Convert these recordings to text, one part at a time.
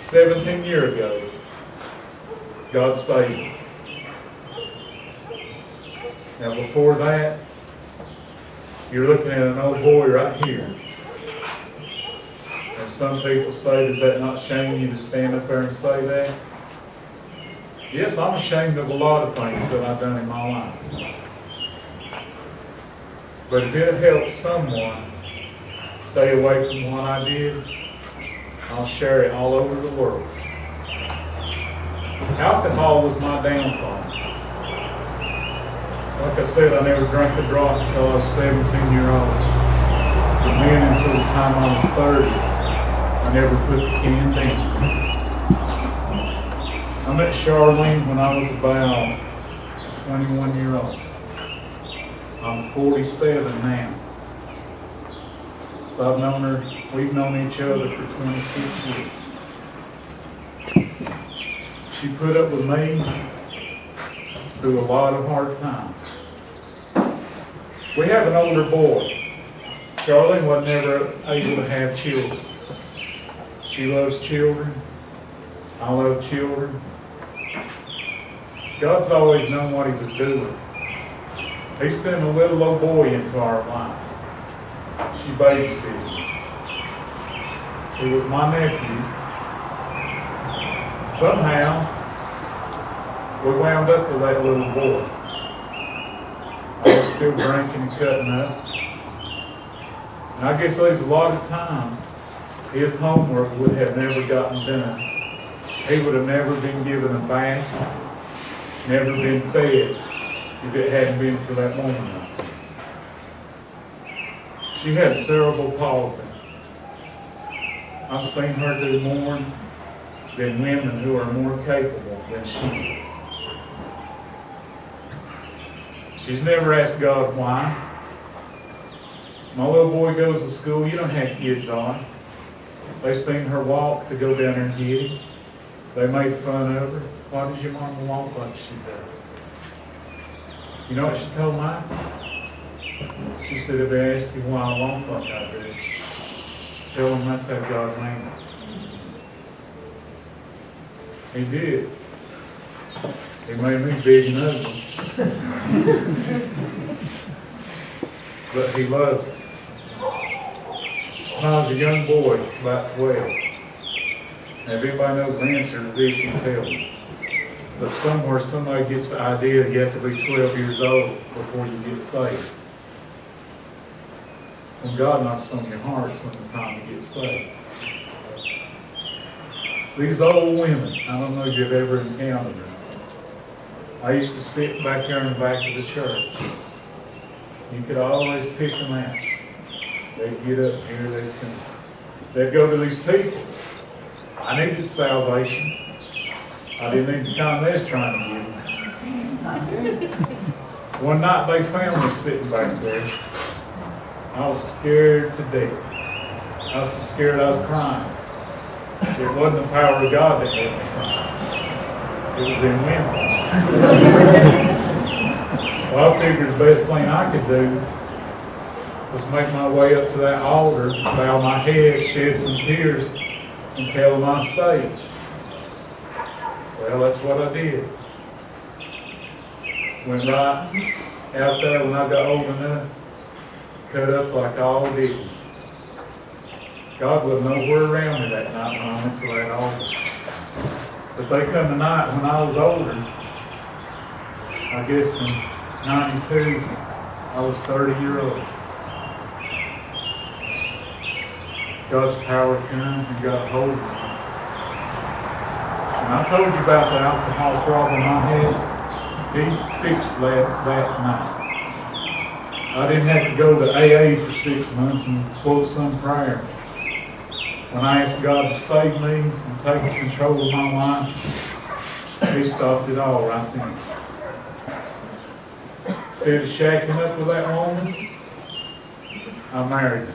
17 years ago, God saved me. Now before that, you're looking at an old boy right here. And some people say, does that not shame you to stand up there and say that? Yes, I'm ashamed of a lot of things that I've done in my life. But if it helps someone stay away from what I did, I'll share it all over the world. Alcohol was my downfall. Like I said, I never drank a drop until I was 17 years old. And then until the time I was 30, I never put the can down. I met Charlene when I was about 21 years old. I'm 47 now. So I've known her, we've known each other for 26 years. She put up with me through a lot of hard times. We have an older boy. Charlene was never able to have children. She loves children. I love children. God's always known what He was doing. He sent a little old boy into our life. She babysitted. He was my nephew. Somehow, we wound up with that little boy. I was still drinking and cutting up. And I guess there's a lot of times his homework would have never gotten done. He would have never been given a bath, never been fed, if it hadn't been for that woman. She has cerebral palsy. I've seen her do more than women who are more capable than she is. She's never asked God why. My little boy goes to school. You don't have kids on. They seen her walk to go down there and get him. They made fun of her. Why does your mama walk like she does? You know what she told me? She said, if they ask you why I walk like I do, tell them that's how God made me. He did. He made me big and ugly. But He loves us. When I was a young boy, about 12, now if anybody knows the answer to this, you can tell me. But somewhere somebody gets the idea you have to be 12 years old before you get saved. When God knocks on your heart, it's when the time to get saved. These old women, I don't know if you've ever encountered them. I used to sit back there in the back of the church. You could always pick them out. They'd get up here, they'd go to these people. I needed salvation. I didn't need the kind they're trying to give me. One night they found me sitting back there. I was scared to death. I was so scared I was crying. It wasn't the power of God that made me cry. It was in women. So I figured the best thing I could do was make my way up to that altar, bow my head, shed some tears, and tell them I'm saved. Well, that's what I did. Went right out there when I got old enough, cut up like all dickens. God wasn't nowhere around me that night when I went to that altar. But they come tonight when I was older. I guess in 92, I was 30 years old. God's power came and got a hold of me. And I told you about the alcohol problem I had. He fixed that night. I didn't have to go to AA for 6 months and quote some prayer. When I asked God to save me and take control of my life, He stopped it all right then. Instead of shacking up with that woman, I married her.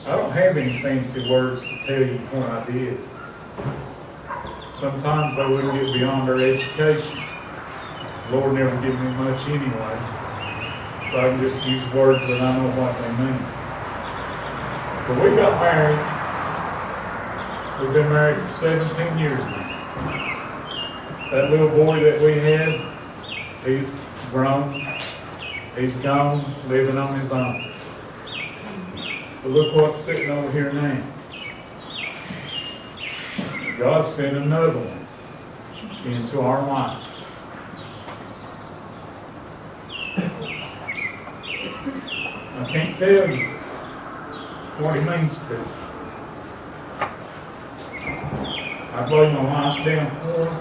I don't have any fancy words to tell you what I did. Sometimes I wouldn't get beyond our education. The Lord never gave me much anyway. So I can just use words that I know what they mean. But we got married. We've been married for 17 years now. That little boy that we had, he's grown. He's gone, living on his own. But look what's sitting over here now. God sent another one into our life. I can't tell you what he means to. I laid my life down for him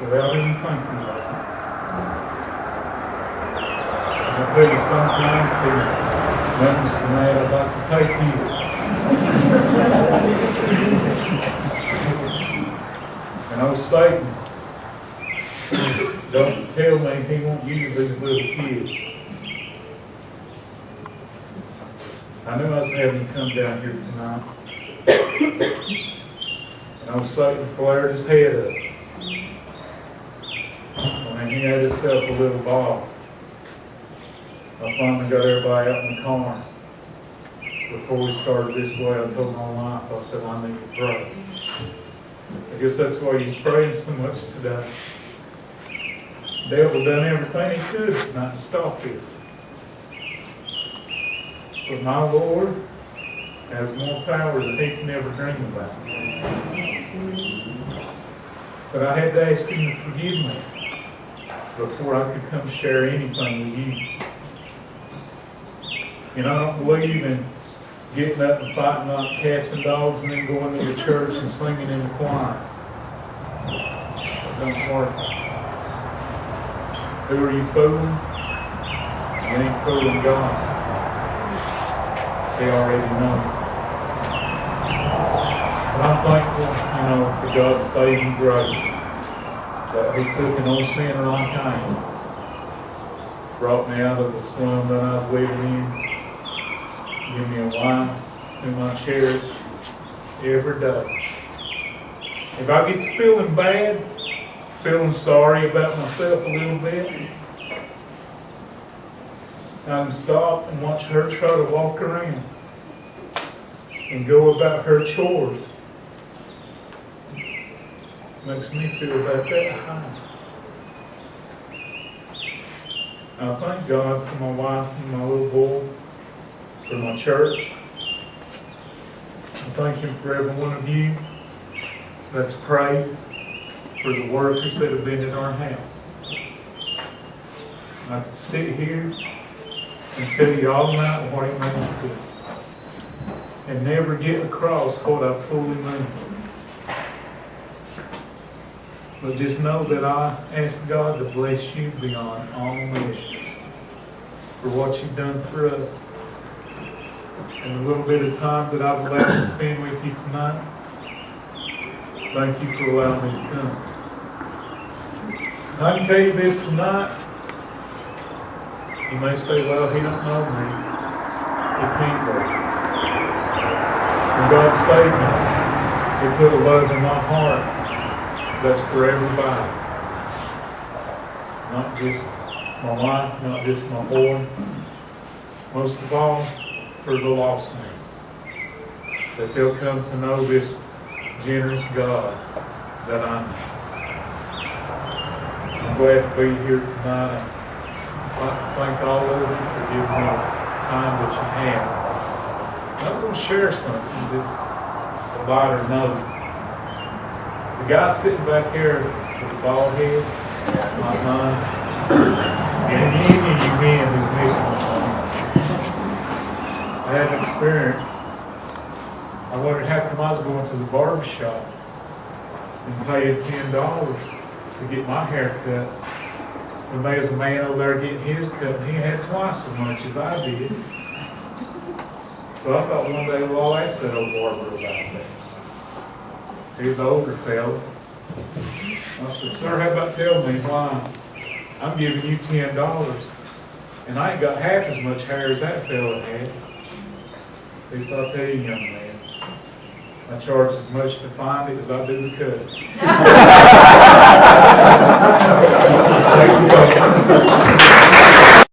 without even thinking about it. I'll tell you, sometimes he runs so mad I'd like to take his. And old Satan, don't tell me he won't use these little kids. I knew I was having him come down here tonight. And old Satan flared his head up. When he had himself a little ball. I finally got everybody out in the car. Before we started this way, I told my wife, I said, I need to pray. I guess that's why he's praying so much today. The devil done everything he could not to stop this. But my Lord has more power than he can ever dream about. But I had to ask him to forgive me before I could come share anything with you. And I don't believe in getting up and fighting like cats and dogs and then going to the church and singing in the choir. It don't work. Who are you fooling? You ain't fooling God. He already knows. But I'm thankful, for God's saving grace. That he took an old sinner like I am. Brought me out of the slum that I was living in. Give me a wife whom I cherish every day. If I get to feeling bad, feeling sorry about myself a little bit, I can stop and watch her try to walk around and go about her chores. Makes me feel about that high. I thank God for my wife and my little boy, for my church. I thank him for every one of you that's prayed, for the workers that have been in our house. I could sit here and tell you all about what it means to us and never get across what I fully mean. But just know that I ask God to bless you beyond all measure for what you've done for us. And the little bit of time that I've allowed to spend with you tonight, thank you for allowing me to come. And I can tell you this tonight. You may say, well, he don't know me. He can't be. When God saved me, he put a love in my heart that's for everybody. Not just my wife, not just my boy. Most of all, for the lost man. That they'll come to know this generous God that I know. I'm glad to be here tonight. I'd like to thank all of you for giving me the time that you have. I was going to share something, just a lighter note. The guy sitting back here with the bald head, my mom, and any of you men who's missing something. I had an experience. I wondered how come I was going to the barber shop and paying $10 to get my hair cut. When there was a man over there getting his cut, and he had twice as much as I did. So I thought one day, well, I'll ask that old barber about that. He was an older fellow. I said, sir, how about telling me why I'm giving you $10 and I ain't got half as much hair as that fellow had. He said, I'll tell you, young man, I charge as much to find it as I do to cut it.